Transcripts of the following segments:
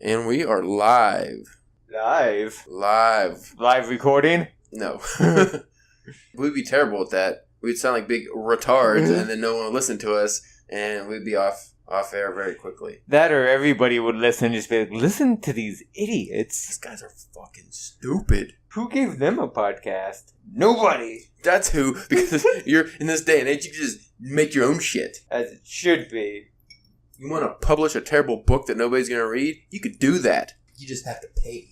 And we are live. Live recording? No. We'd be terrible at that. We'd sound like big retards, and then no one would listen to us, and we'd be off air very quickly. That or everybody would listen and just be like, listen to these idiots. These guys are fucking stupid. Who gave them a podcast? Nobody. That's who, because you're in this day and age, you can just make your own shit. As it should be. You want to publish a terrible book that nobody's going to read? You could do that. You just have to pay.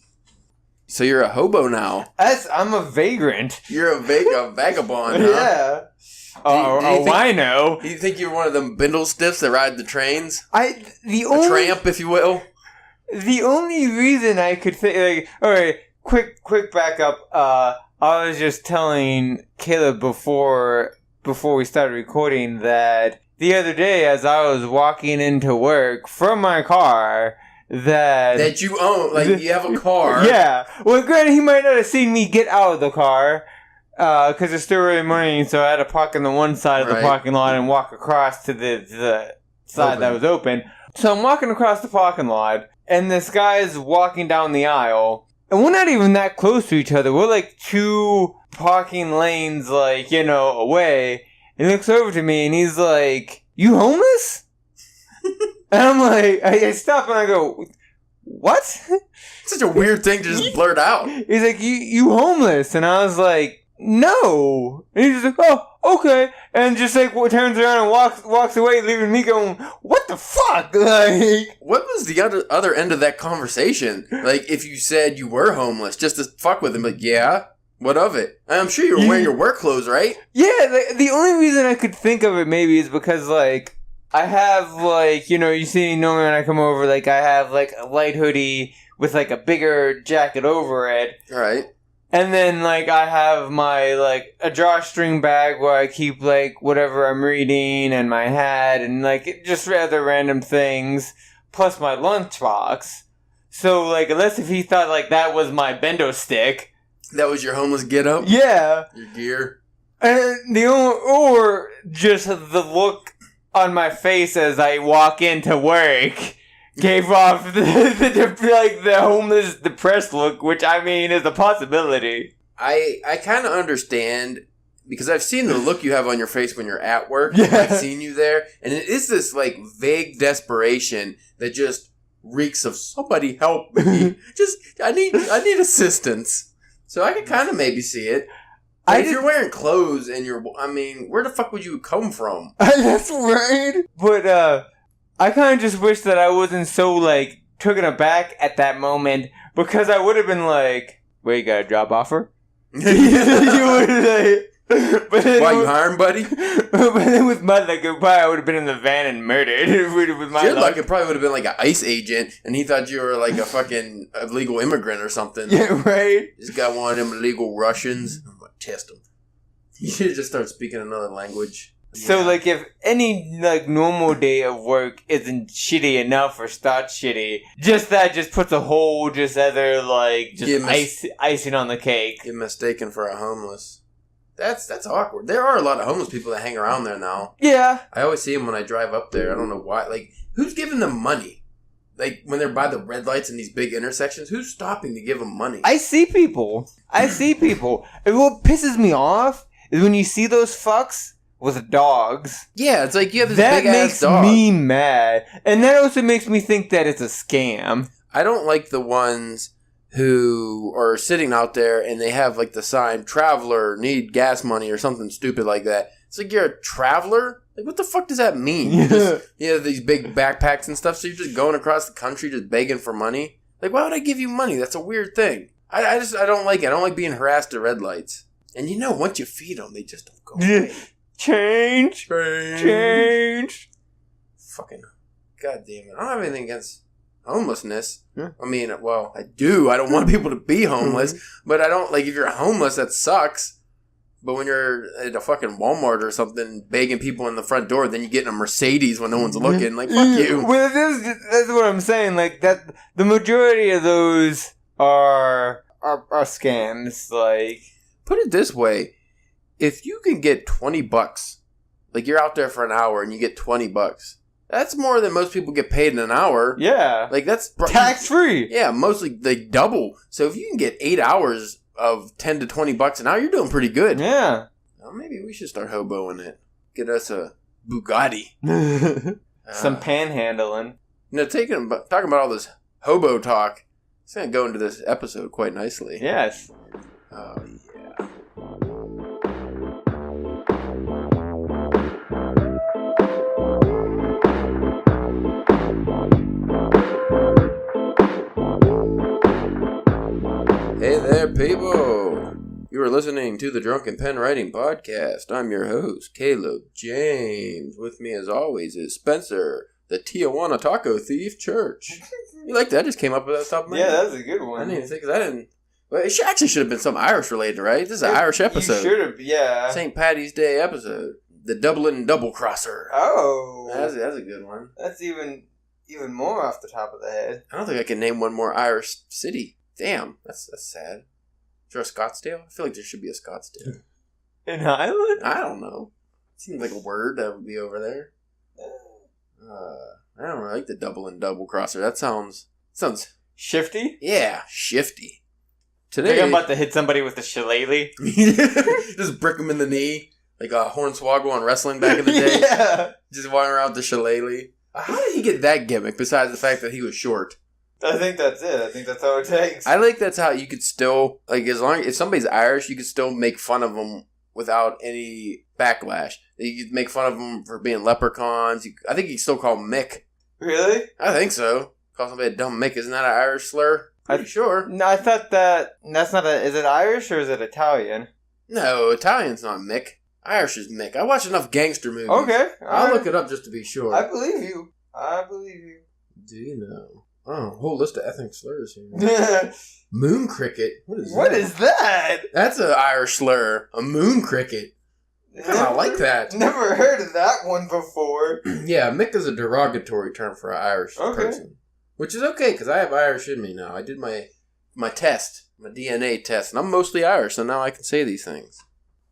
So you're a hobo now. I'm a vagrant. You're a vagabond, huh? Yeah. A wino. Do you think you're one of them bindle stiffs that ride the trains? A tramp, if you will? The only reason I could think, like, alright, quick backup. I was just telling Caleb before we started recording that the other day, as I was walking into work from my car, that you own, like you have a car. Yeah. Well, granted, he might not have seen me get out of the car, because it's still early morning, so I had to park on the one side of the parking lot and walk across to the side that was open. So I'm walking across the parking lot, and this guy's walking down the aisle, and we're not even that close to each other. We're like 2 parking lanes, away. And he looks over to me and he's like, "You homeless?" And I'm like, I stop and I go, "What?" It's such a weird thing to just blurt out. He's like, you homeless? And I was like, "No." And he's just like, "Oh, okay." And just like turns around and walks away, leaving me going, "What the fuck?" Like, what was the other end of that conversation? Like, if you said you were homeless, just to fuck with him, like, yeah. What of it? I'm sure you were wearing your work clothes, right? Yeah, the only reason I could think of it maybe is because, like, I have, like, you see normally when I come over, like, I have, like, a light hoodie with, like, a bigger jacket over it. Right. And then, like, I have my, like, a drawstring bag where I keep, like, whatever I'm reading and my hat and, like, just rather random things, plus my lunchbox. So, like, unless if he thought, like, that was my bendo stick. That was your homeless get-up? Yeah. Your gear? And or just the look on my face as I walk into work gave off the homeless, depressed look, which, I mean, is a possibility. I kind of understand, because I've seen the look you have on your face when you're at work. Yeah. I've seen you there. And it is this, like, vague desperation that just reeks of, somebody help me. I need assistance. So I could kind of maybe see it. If you're wearing clothes and where the fuck would you come from? That's right. But I kind of just wish that I wasn't so, like, taken aback at that moment, because I would have been like, "Wait, you got a job offer?" You would like, why, you hiring, buddy? But then with my luck, I would have been in the van and murdered. With my Your luck, it probably would have been like an ICE agent, and he thought you were like a fucking illegal immigrant or something. Yeah, right? This guy one of them illegal Russians. I'm going to test him. You should just start speaking another language. So, like, if any, like, normal day of work isn't shitty enough or starts shitty, that just puts a whole other, like, icing on the cake. Get mistaken for a homeless. That's awkward. There are a lot of homeless people that hang around there now. Yeah. I always see them when I drive up there. I don't know why. Like, who's giving them money? Like, when they're by the red lights in these big intersections, who's stopping to give them money? I see people. And what pisses me off is when you see those fucks with dogs. Yeah, it's like you have this big-ass dog. That makes me mad. And that also makes me think that it's a scam. I don't like the ones who are sitting out there and they have, like, the sign, "Traveler, need gas money," or something stupid like that. It's like, you're a traveler? Like, what the fuck does that mean? You have these big backpacks and stuff, so you're just going across the country just begging for money? Like, why would I give you money? That's a weird thing. I don't like it. I don't like being harassed at red lights. And once you feed them, they just don't go away. Change. Fucking goddamn it. I don't have anything against homelessness. Yeah. I mean, well, I do. I don't want people to be homeless, but I don't, like, if you're homeless, that sucks. But when you're at a fucking Walmart or something begging people in the front door, then you get in a Mercedes when no one's looking. Like, fuck you. Well, that's what I'm saying. Like, that the majority of those are scams. Like, put it this way. If you can get $20, like, you're out there for an hour and you get $20, That's more than most people get paid in an hour. Yeah. Like, that's... tax-free. Yeah, mostly they double. So if you can get 8 hours of $10 to $20 an hour, you're doing pretty good. Yeah. Well, maybe we should start hoboing it. Get us a Bugatti. Some panhandling. Talking about all this hobo talk, it's going to go into this episode quite nicely. Yes. Oh, yeah. Hey there, people! You are listening to the Drunken Pen Writing Podcast. I'm your host, Caleb James. With me, as always, is Spencer, the Tijuana Taco Thief Church. You like that? Just came up with that top of my head. Yeah, that was a good one. I didn't even think, because I didn't... Well, it actually should have been something Irish related, right? This is an Irish episode. You should have, yeah. St. Patty's Day episode. The Dublin Double Crosser. Oh. That's a good one. That's even more off the top of the head. I don't think I can name one more Irish city. Damn, that's sad. Is there a Scottsdale? I feel like there should be a Scottsdale. In Ireland? I don't know. Seems like a word that would be over there. I don't really like the double crosser. That sounds shifty? Yeah, shifty. Today I'm about to hit somebody with a shillelagh. Just brick him in the knee. Like a Hornswoggle on wrestling back in the day. Yeah. Just walking around with the shillelagh. How did he get that gimmick besides the fact that he was short? I think that's it. I think that's all it takes. I think that's how you could still, like, if somebody's Irish, you could still make fun of them without any backlash. You could make fun of them for being leprechauns. I think you could still call them Mick. Really? I think so. Call somebody a dumb Mick. Isn't that an Irish slur? Pretty sure. No, I thought that's not is it Irish or is it Italian? No, Italian's not Mick. Irish is Mick. I watch enough gangster movies. Okay. I'll look it up just to be sure. I believe you. Do you know? Oh, a whole list of ethnic slurs here. Moon cricket? What is that? That's an Irish slur. A moon cricket. I like that. Never heard of that one before. Yeah, Mick is a derogatory term for an Irish person. Which is okay, because I have Irish in me now. I did my test, my DNA test, and I'm mostly Irish, so now I can say these things.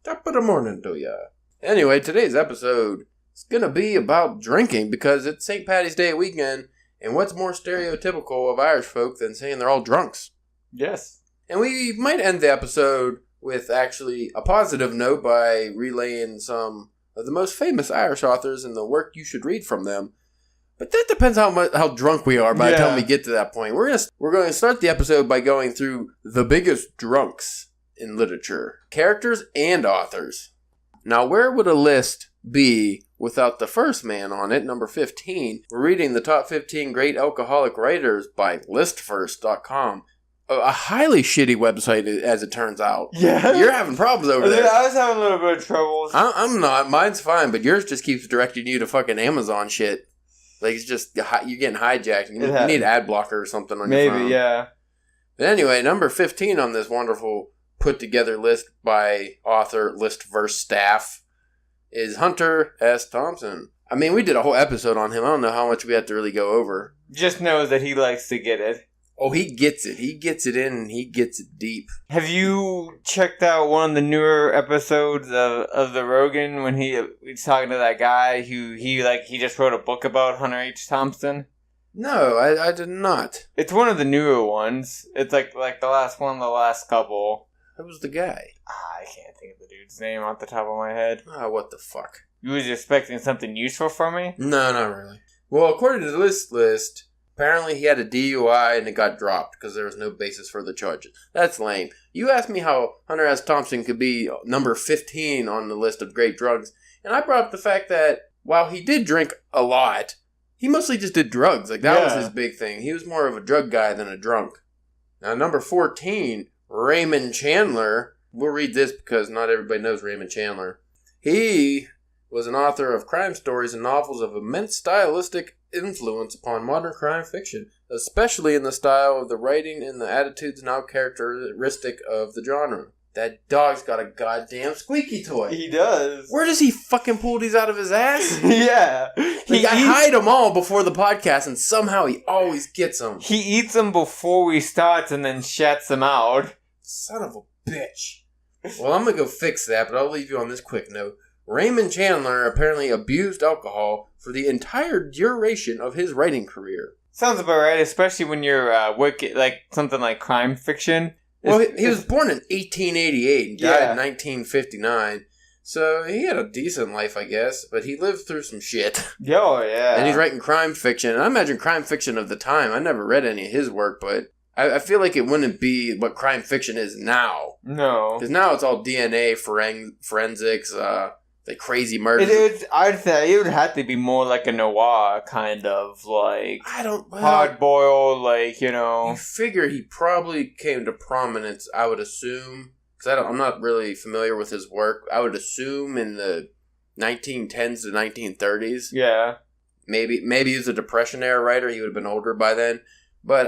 Top of the morning to ya. Anyway, today's episode is going to be about drinking, because it's St. Patty's Day weekend. And what's more stereotypical of Irish folk than saying they're all drunks? Yes. And we might end the episode with actually a positive note by relaying some of the most famous Irish authors and the work you should read from them. But that depends how drunk we are by the time we get to that point. We're going to start the episode by going through the biggest drunks in literature. Characters and authors. Now, where would a list be without the first man on it, number 15? We're reading the top 15 great alcoholic writers by listfirst.com. A highly shitty website, as it turns out. Yeah. You're having problems over there. I was having a little bit of trouble. I'm not. Mine's fine, but yours just keeps directing you to fucking Amazon shit. Like, it's just, you're getting hijacked. You need ad blocker or something on your phone. Maybe, yeah. But anyway, number 15 on this wonderful put-together list by author Listverse staff is Hunter S. Thompson. I mean, we did a whole episode on him. I don't know how much we have to really go over. Just know that he likes to get it. Oh, he gets it. He gets it in and he gets it deep. Have you checked out one of the newer episodes of the Rogan when he's talking to that guy who he just wrote a book about Hunter H. Thompson? No, I did not. It's one of the newer ones. It's like the last one of the last couple. Who was the guy? I can't think of the dude's name off the top of my head. What the fuck? You was expecting something useful from me? No, not really. Well, according to this list, apparently he had a DUI and it got dropped because there was no basis for the charges. That's lame. You asked me how Hunter S. Thompson could be number 15 on the list of great drugs, and I brought up the fact that while he did drink a lot, he mostly just did drugs. Like, that was his big thing. He was more of a drug guy than a drunk. Now, number 14, Raymond Chandler. We'll read this because not everybody knows Raymond Chandler. He was an author of crime stories and novels of immense stylistic influence upon modern crime fiction, especially in the style of the writing and the attitudes now characteristic of the genre. That dog's got a goddamn squeaky toy. He does. Where does he fucking pull these out of his ass? Yeah. Like, I hide them all before the podcast, and somehow he always gets them. He eats them before we start and then shats them out. Son of a bitch. Well, I'm going to go fix that, but I'll leave you on this quick note. Raymond Chandler apparently abused alcohol for the entire duration of his writing career. Sounds about right, especially when you're working, like something like crime fiction. Well, he was born in 1888 and died in 1959. So he had a decent life, I guess, but he lived through some shit. Oh, yeah. And he's writing crime fiction. And I imagine crime fiction of the time. I never read any of his work, but I feel like it wouldn't be what crime fiction is now. No. Because now it's all DNA, forensics, like crazy murders. I'd say it would have to be more like a noir kind of, like... hard-boiled, like, you know... You figure he probably came to prominence, I would assume... Because I'm not really familiar with his work. I would assume in the 1910s to 1930s. Yeah. Maybe he was a Depression-era writer. He would have been older by then. But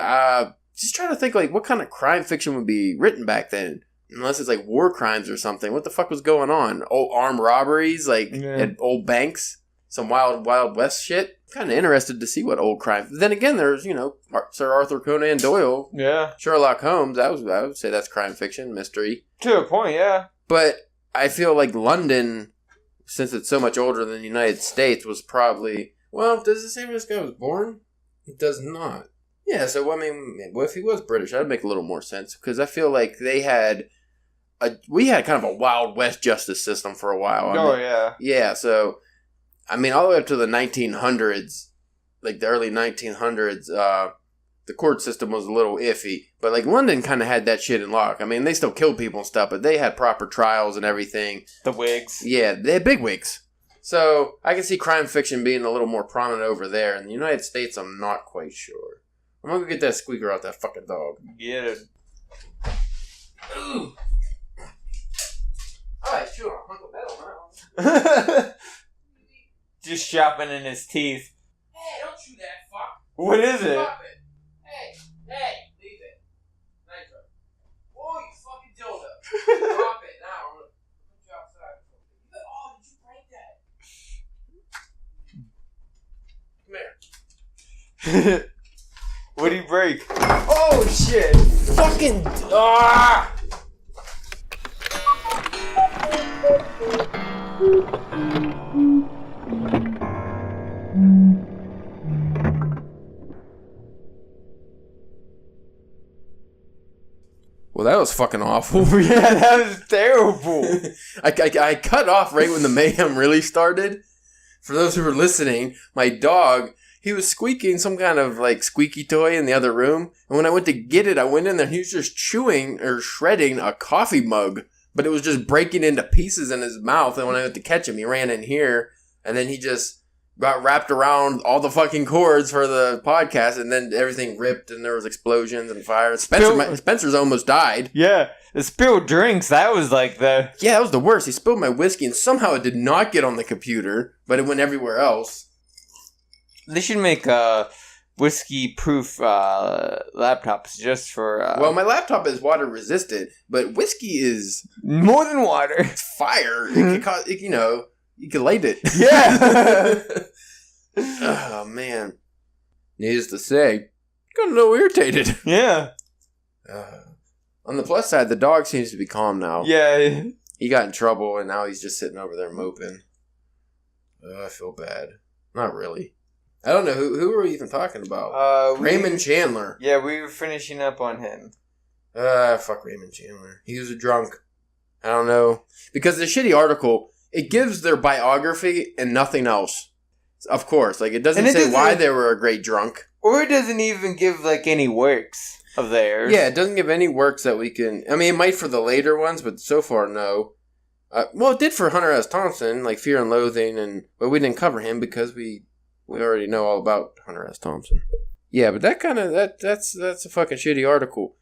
just trying to think, like, what kind of crime fiction would be written back then? Unless it's, like, war crimes or something. What the fuck was going on? Old armed robberies, like, at old banks? Some wild west shit? Kind of interested to see what old crime... Then again, there's, you know, Sir Arthur Conan Doyle. Yeah. Sherlock Holmes. I would say that's crime fiction, mystery. To a point, yeah. But I feel like London, since it's so much older than the United States, was probably... Well, does it say where this guy was born? It does not. Yeah, so, I mean, if he was British, that'd make a little more sense. Because I feel like we had kind of a Wild West justice system for a while. Yeah. Yeah, so... I mean, all the way up to the 1900s, like the early 1900s, the court system was a little iffy. But, like, London kind of had that shit in lock. I mean, they still killed people and stuff, but they had proper trials and everything. The wigs. Yeah, they had big wigs. So, I can see crime fiction being a little more prominent over there. In the United States, I'm not quite sure. I'm gonna go get that squeaker out that fucking dog. Get it. Ooh. Oh, he's chewing on a hunk of metal now. Just chopping in his teeth. Hey, don't chew that, fuck. What is it? Stop it. Hey, leave it. Nitro. Oh, you fucking dildo. Drop it now. I'm gonna put you outside. Oh, did you break that? Come here. What did he break? Oh, shit. Fucking... Ah! Well, that was fucking awful. Yeah, that was terrible. I cut off right when the mayhem really started. For those who were listening, my dog, he was squeaking some kind of like squeaky toy in the other room. And when I went to get it, I went in there and he was just chewing or shredding a coffee mug. But it was just breaking into pieces in his mouth. And when I went to catch him, he ran in here. And then he just got wrapped around all the fucking cords for the podcast, and then everything ripped, and there was explosions and fire. Spencer's almost died. Yeah, the spilled drinks, that was like the... Yeah, that was the worst. He spilled my whiskey, and somehow it did not get on the computer, but it went everywhere else. They should make whiskey-proof laptops just for... Well, my laptop is water-resistant, but whiskey is... More than water. It's fire. It can cause, you know... You can light it. Yeah. Oh, man. Needless to say, got a little irritated. Yeah. On the plus side, the dog seems to be calm now. Yeah. He got in trouble, and now he's just sitting over there moping. I feel bad. Not really. I don't know. Who are we even talking about? Raymond Chandler. Yeah, we were finishing up on him. Fuck Raymond Chandler. He was a drunk. I don't know. Because the shitty article... It gives their biography and nothing else. Of course. Like, it doesn't say why they were a great drunk. Or it doesn't even give, like, any works of theirs. Yeah, it doesn't give any works that we can... I mean, it might for the later ones, but so far, no. Well, it did for Hunter S. Thompson, like Fear and Loathing, but we didn't cover him because we already know all about Hunter S. Thompson. Yeah, but that kind of... That's a fucking shitty article.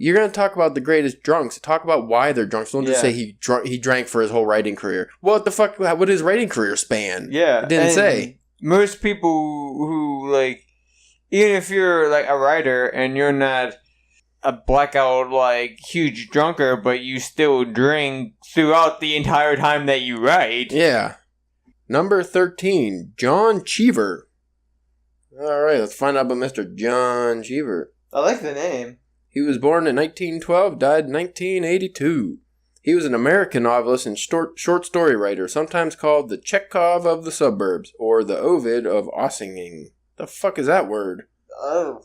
You're going to talk about the greatest drunks. Talk about why they're drunk. So don't just say he drank for his whole writing career. Well, what the fuck? What did his writing career span? Yeah. It didn't say. Most people who, like, even if you're, like, a writer and you're not a blackout, like, huge drunker, but you still drink throughout the entire time that you write. Yeah. Number 13, John Cheever. All right, let's find out about Mr. John Cheever. I like the name. He was born in 1912, died in 1982. He was an American novelist and short story writer, sometimes called the Chekhov of the suburbs, or the Ovid of Ossining. The fuck is that word? Oh.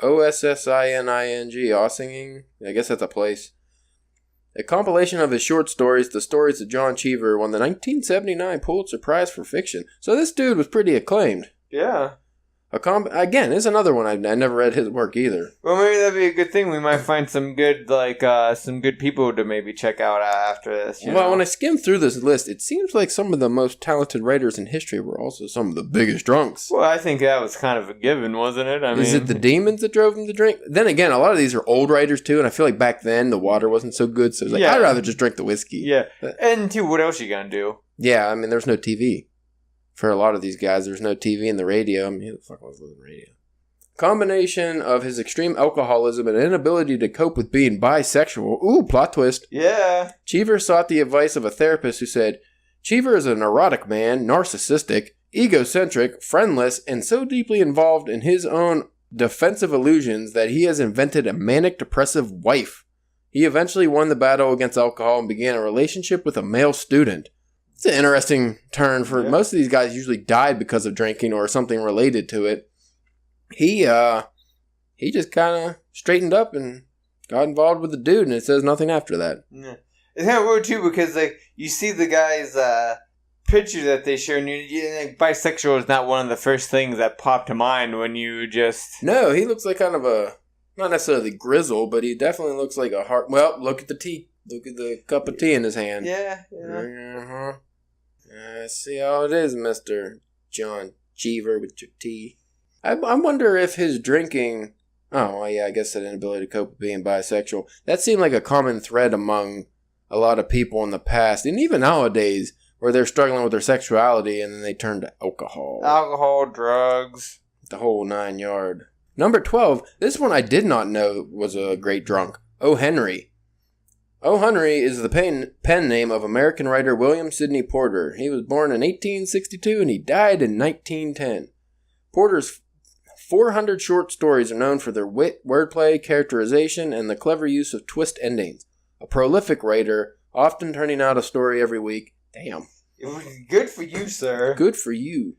Ossining, Ossining? I guess that's a place. A compilation of his short stories, The Stories of John Cheever, won the 1979 Pulitzer Prize for Fiction. So this dude was pretty acclaimed. Yeah. Again, it's another one I never read his work either. Well, maybe that'd be a good thing. We might find some good, some good people to maybe check out after this. Well, when I skimmed through this list, it seems like some of the most talented writers in history were also some of the biggest drunks. Well, I think that was kind of a given, wasn't it? Is it the demons that drove them to drink? Then again, a lot of these are old writers too, and I feel like back then the water wasn't so good, so it's like, I'd rather just drink the whiskey. Yeah, and too, what else you gonna do? Yeah, I mean, there's no TV. For a lot of these guys, there's no TV and the radio. I mean, who the fuck was listening to radio? Combination of his extreme alcoholism and inability to cope with being bisexual. Ooh, plot twist. Yeah. Cheever sought the advice of a therapist who said, Cheever is a neurotic man, narcissistic, egocentric, friendless, and so deeply involved in his own defensive illusions that he has invented a manic-depressive wife. He eventually won the battle against alcohol and began a relationship with a male student. It's an interesting turn for most of these guys usually died because of drinking or something related to it. He just kind of straightened up and got involved with the dude, and it says nothing after that. Yeah. It's kind of weird, too, because, you see the guy's picture that they share, and bisexual is not one of the first things that pop to mind when you just... No, he looks like kind of a, not necessarily grizzle, but he definitely looks like a heart... Well, look at the tea. Look at the cup of tea in his hand. Yeah. Uh-huh. See how it is, Mr. John Cheever, with your tea. I wonder if his drinking... Oh, well, yeah, I guess that inability to cope with being bisexual. That seemed like a common thread among a lot of people in the past, and even nowadays, where they're struggling with their sexuality, and then they turn to alcohol. Alcohol, drugs. The whole 9 yard. Number 12, this one I did not know was a great drunk. O. Henry. O. Henry is the pen name of American writer William Sidney Porter. He was born in 1862 and he died in 1910. Porter's 400 short stories are known for their wit, wordplay, characterization, and the clever use of twist endings. A prolific writer, often turning out a story every week. Damn. Good for you, sir. Good for you.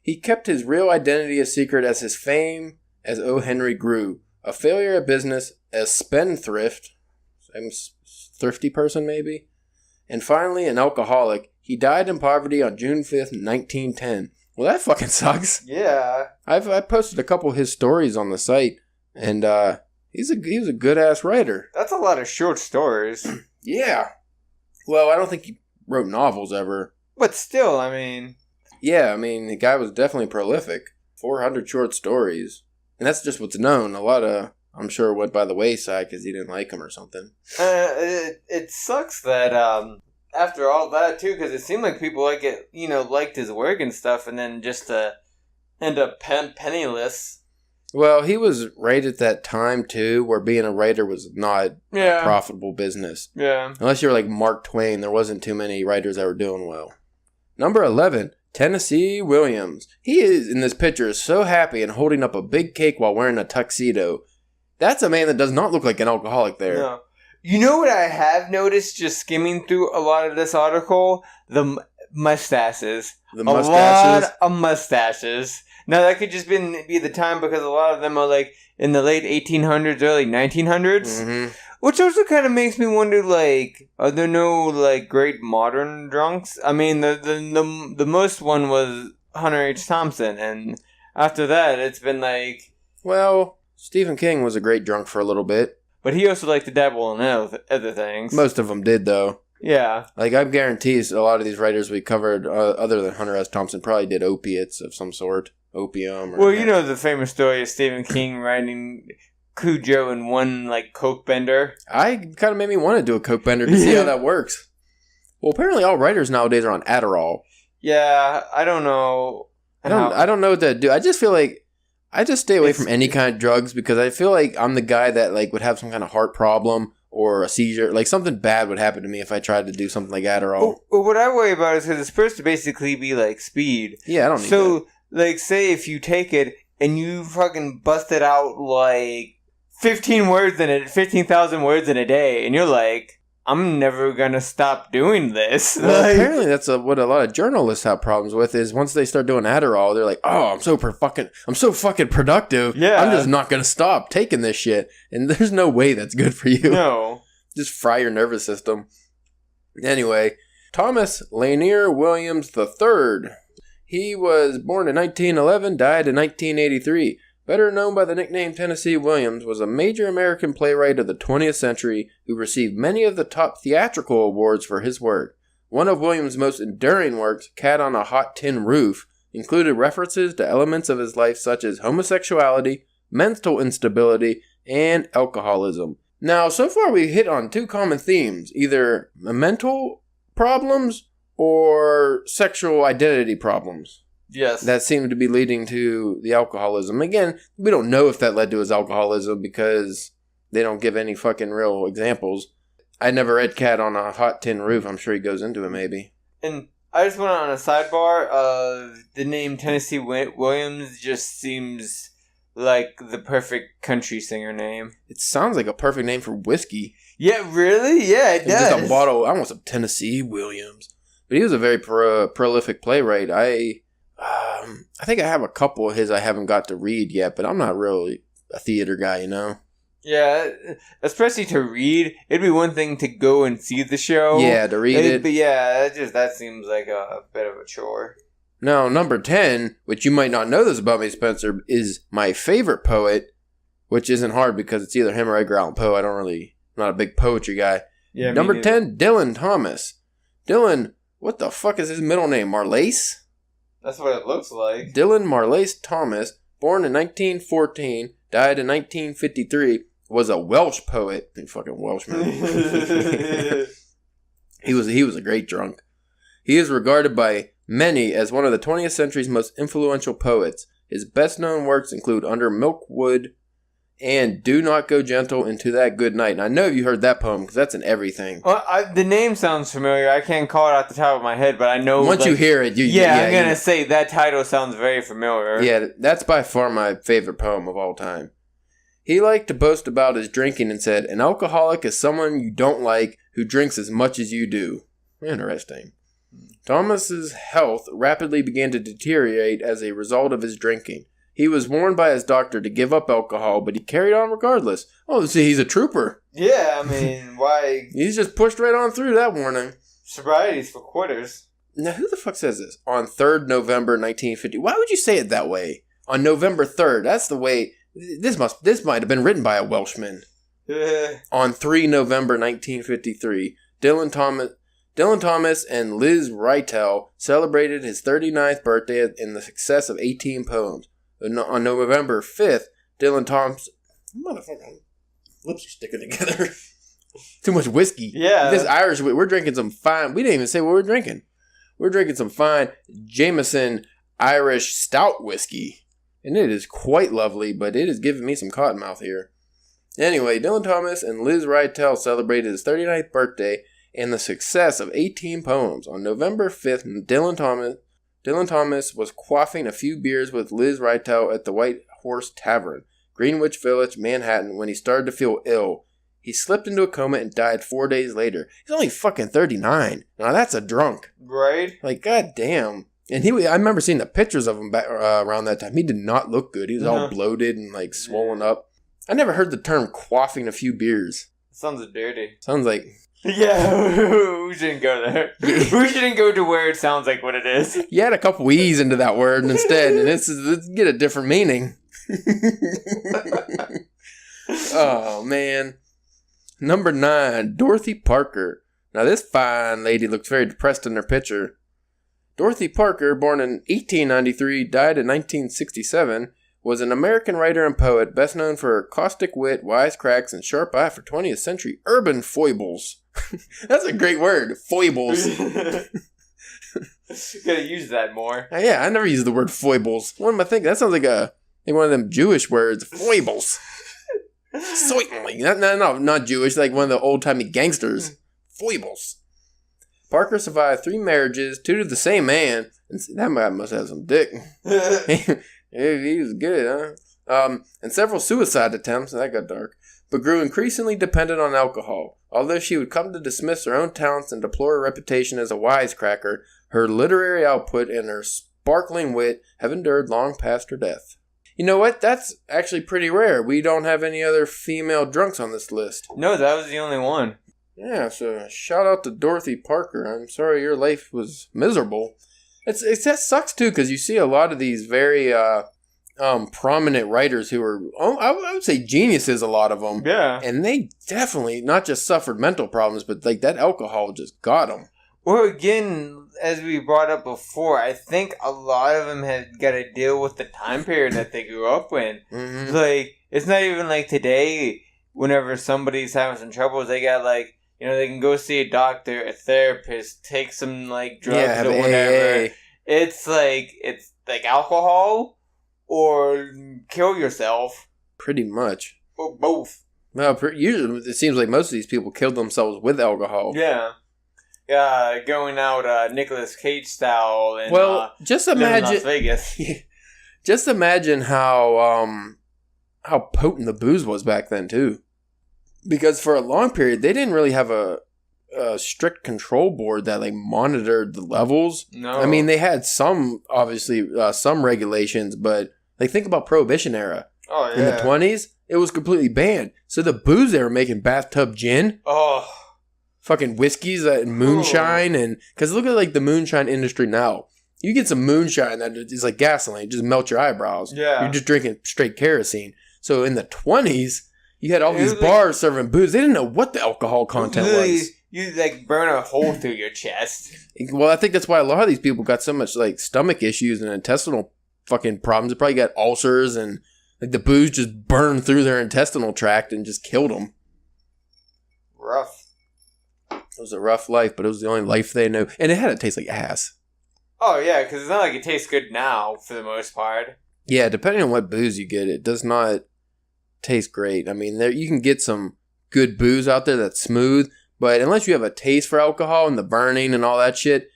He kept his real identity a secret as his fame as O. Henry grew. A failure at business, a spendthrift, thrifty person maybe, and finally an alcoholic. He died in poverty on June 5th, 1910. Well, that fucking sucks. Yeah. I posted a couple of his stories on the site, and he was a good-ass writer. That's a lot of short stories. Yeah. Well, I don't think he wrote novels ever. But still, I mean... Yeah, I mean, the guy was definitely prolific. 400 short stories. And that's just what's known. A lot of, I'm sure, went by the wayside because he didn't like him or something. It sucks that, after all that, too, because it seemed like people liked his work and stuff, and then just to end up penniless. Well, he was right at that time, too, where being a writer was not a profitable business. Yeah. Unless you were like Mark Twain, there wasn't too many writers that were doing well. Number 11, Tennessee Williams. He is, in this picture, so happy and holding up a big cake while wearing a tuxedo. That's a man that does not look like an alcoholic there. No. You know what I have noticed just skimming through a lot of this article? The mustaches. The mustaches? A lot of mustaches. Now, that could just be the time because a lot of them are like in the late 1800s, early 1900s. Mm-hmm. Which also kind of makes me wonder, like, are there no, like, great modern drunks? I mean, the most one was Hunter H. Thompson, and after that, it's been like... Well, Stephen King was a great drunk for a little bit. But he also liked to dabble in other things. Most of them did, though. Yeah. Like, I guarantee a lot of these writers we covered, other than Hunter S. Thompson, probably did opiates of some sort. Opium. Or well, you know the famous story of Stephen King writing... Cujo and one, like, coke bender. I kind of made me want to do a coke bender to see how that works. Well, apparently all writers nowadays are on Adderall. Yeah, I don't know. I don't know what to do. I just feel like I just stay away from any kind of drugs because I feel like I'm the guy that, like, would have some kind of heart problem or a seizure. Like, something bad would happen to me if I tried to do something like Adderall. Well, what I worry about is because it's supposed to basically be, like, speed. Yeah, I don't need that. So, like, say if you take it and you fucking bust it out, like... 15,000 words in a day, and you're like, I'm never gonna stop doing this. Well, apparently that's what a lot of journalists have problems with is once they start doing Adderall, they're like, oh, I'm so fucking productive. Yeah. I'm just not going to stop taking this shit. And there's no way that's good for you. No. Just fry your nervous system. Anyway, Thomas Lanier Williams III. He was born in 1911, died in 1983. Better known by the nickname Tennessee Williams, was a major American playwright of the 20th century who received many of the top theatrical awards for his work. One of Williams' most enduring works, Cat on a Hot Tin Roof, included references to elements of his life such as homosexuality, mental instability, and alcoholism. Now, so far we hit on two common themes, either mental problems or sexual identity problems. Yes. That seemed to be leading to the alcoholism. Again, we don't know if that led to his alcoholism because they don't give any fucking real examples. I never read Cat on a Hot Tin Roof. I'm sure he goes into it maybe. And I just went on a sidebar. The name Tennessee Williams just seems like the perfect country singer name. It sounds like a perfect name for whiskey. Yeah, really? Yeah, it does. Just a bottle. I want some Tennessee Williams. But he was a very prolific playwright. I think I have a couple of his I haven't got to read yet, but I'm not really a theater guy, you know? Yeah, especially to read. It'd be one thing to go and see the show. Yeah, to read it. But yeah, that seems like a bit of a chore. Now, number 10, which you might not know this about me, Spencer, is my favorite poet, which isn't hard because it's either him or Edgar Allan Poe. I'm not a big poetry guy. Yeah. Number 10, Dylan Thomas. Dylan, what the fuck is his middle name? Marlace? That's what it looks like. Dylan Marlace Thomas, born in 1914, died in 1953, was a Welsh poet. You fucking Welshman. He was a great drunk. He is regarded by many as one of the 20th century's most influential poets. His best-known works include Under Milkwood and Do Not Go Gentle Into That Good Night. And I know you heard that poem because that's in everything. Well, the name sounds familiar. I can't call it off the top of my head, but I know... Once you hear it, I'm going to say that title sounds very familiar. Yeah, that's by far my favorite poem of all time. He liked to boast about his drinking and said, an alcoholic is someone you don't like who drinks as much as you do. Interesting. Thomas's health rapidly began to deteriorate as a result of his drinking. He was warned by his doctor to give up alcohol, but he carried on regardless. Oh, see, he's a trooper. Yeah, I mean, why? He's just pushed right on through that warning. Sobriety's for quitters. Now, who the fuck says this? On 3rd November 1950. Why would you say it that way? On November 3rd. That's the way... This might have been written by a Welshman. On 3 November 1953, Dylan Thomas and Liz Rytell celebrated his 39th birthday in the success of 18 poems. On November 5th, Dylan Thomas... Motherfucker, lips are sticking together. Too much whiskey. Yeah. This Irish, we're drinking some fine... We didn't even say what we're drinking. We're drinking some fine Jameson Irish stout whiskey. And it is quite lovely, but it is giving me some cottonmouth here. Anyway, Dylan Thomas and Liz Rytell celebrated his 39th birthday and the success of 18 poems. On November 5th, Dylan Thomas was quaffing a few beers with Liz Rytell at the White Horse Tavern, Greenwich Village, Manhattan, when he started to feel ill. He slipped into a coma and died 4 days later. He's only fucking 39. Now that's a drunk. Right? Like, goddamn. And I remember seeing the pictures of him back around that time. He did not look good. He was all bloated and like swollen up. I never heard the term quaffing a few beers. Sounds dirty. Sounds like... Yeah, we shouldn't go there. We shouldn't go to where it sounds like what it is. You had a couple E's into that word instead, and let's get a different meaning. Oh, man. Number 9, Dorothy Parker. Now, this fine lady looks very depressed in her picture. Dorothy Parker, born in 1893, died in 1967, was an American writer and poet best known for her caustic wit, wisecracks, and sharp eye for 20th century urban foibles. That's a great word, foibles. You gotta use that more. Yeah, I never use the word foibles. What am I thinking? That sounds like one of them Jewish words, foibles. Certainly. No, not Jewish, like one of the old-timey gangsters. Foibles. Parker survived 3 marriages, 2 to the same man. And that man must have some dick. He was good, huh? And several suicide attempts, and that got dark, but grew increasingly dependent on alcohol. Although she would come to dismiss her own talents and deplore her reputation as a wisecracker, her literary output and her sparkling wit have endured long past her death. You know what? That's actually pretty rare. We don't have any other female drunks on this list. No, that was the only one. Yeah, so shout out to Dorothy Parker. I'm sorry your life was miserable. That sucks too, because you see a lot of these very prominent writers who are, I would say geniuses, a lot of them. Yeah. And they definitely not just suffered mental problems, but like that alcohol just got them. Or again, as we brought up before, I think a lot of them have got to deal with the time period that they grew up in. Mm-hmm. Like, it's not even like today, whenever somebody's having some troubles, they got like, they can go see a doctor, a therapist, take some like drugs or whatever. It's like alcohol or kill yourself. Pretty much. Or both. Well, usually it seems like most of these people killed themselves with alcohol. Yeah. Going out Nicolas Cage style and just imagine Las Vegas. Just imagine how potent the booze was back then too, because for a long period they didn't really have a strict control board that like monitored the levels. No, I mean they had some obviously some regulations, but like think about Prohibition era. Oh yeah, in the 20s it was completely banned. So the booze they were making, bathtub gin. Oh. Fucking whiskeys and moonshine, and because look at like the moonshine industry now. You get some moonshine that is like gasoline, just melt your eyebrows. Yeah, you're just drinking straight kerosene. So in the 20s, you had all these bars serving booze. They didn't know what the alcohol content was. You like burn a hole through your chest. Well, I think that's why a lot of these people got so much like stomach issues and intestinal fucking problems. They probably got ulcers, and like the booze just burned through their intestinal tract and just killed them. Rough. It was a rough life, but it was the only life they knew. And it had to taste like ass. Oh, yeah, because it's not like it tastes good now, for the most part. Yeah, depending on what booze you get, it does not taste great. I mean, you can get some good booze out there that's smooth, but unless you have a taste for alcohol and the burning and all that shit,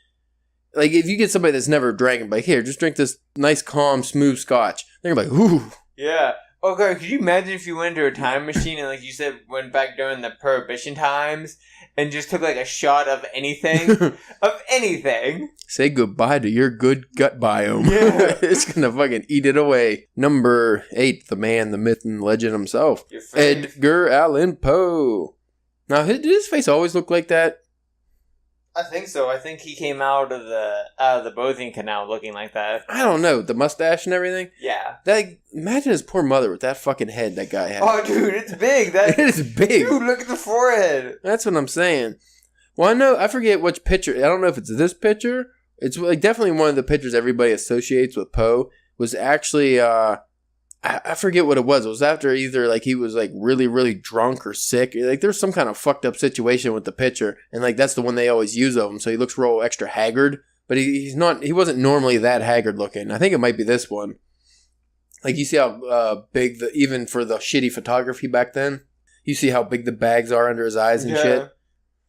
like if you get somebody that's never drank and like, here, just drink this nice, calm, smooth scotch, they're like, ooh. Yeah. Okay, could you imagine if you went into a time machine and, like you said, went back during the Prohibition times and just took, like, a shot of anything? Of anything. Say goodbye to your good gut biome. Yeah. It's gonna fucking eat it away. Number 8, the man, the myth, and legend himself. Edgar Allan Poe. Now, did his face always look like that? I think so. I think he came out of the Bothing Canal looking like that. I don't know. The mustache and everything? Yeah. Imagine his poor mother with that fucking head that guy had. Oh, dude, it's big. It is big. Dude, look at the forehead. That's what I'm saying. Well, I forget which picture. I don't know if it's this picture. It's like definitely one of the pictures everybody associates with Poe. Was actually, I forget what it was. It was after either like he was like really, really drunk or sick. Like there's some kind of fucked up situation with the picture. And like that's the one they always use of him. So he looks real extra haggard. But he wasn't normally that haggard looking. I think it might be this one. Like you see how big, even for the shitty photography back then, you see how big the bags are under his eyes and shit.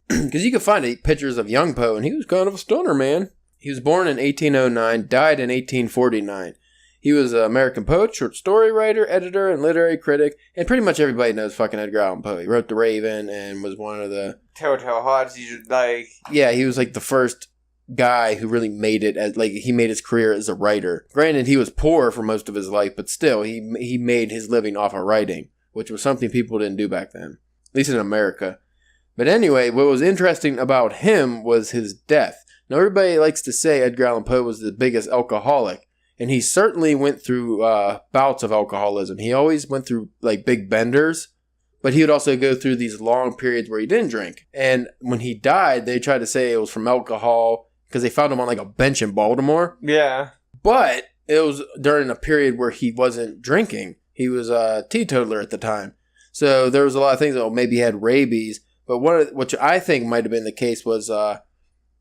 Because you can find pictures of young Poe, and he was kind of a stoner, man. He was born in 1809, died in 1849. He was an American poet, short story writer, editor, and literary critic. And pretty much everybody knows fucking Edgar Allan Poe. He wrote The Raven and was one of the... Telltale Hearts, like... Yeah, he was like the first guy who really made it, he made his career as a writer. Granted, he was poor for most of his life, but still, he made his living off of writing, which was something people didn't do back then, at least in America. But anyway, what was interesting about him was his death. Now, everybody likes to say Edgar Allan Poe was the biggest alcoholic, and he certainly went through bouts of alcoholism. He always went through like big benders, but he would also go through these long periods where he didn't drink. And when he died, they tried to say it was from alcohol because they found him on like a bench in Baltimore. Yeah. But it was during a period where he wasn't drinking. He was a teetotaler at the time. So there was a lot of things. Maybe he had rabies. But which I think might have been the case was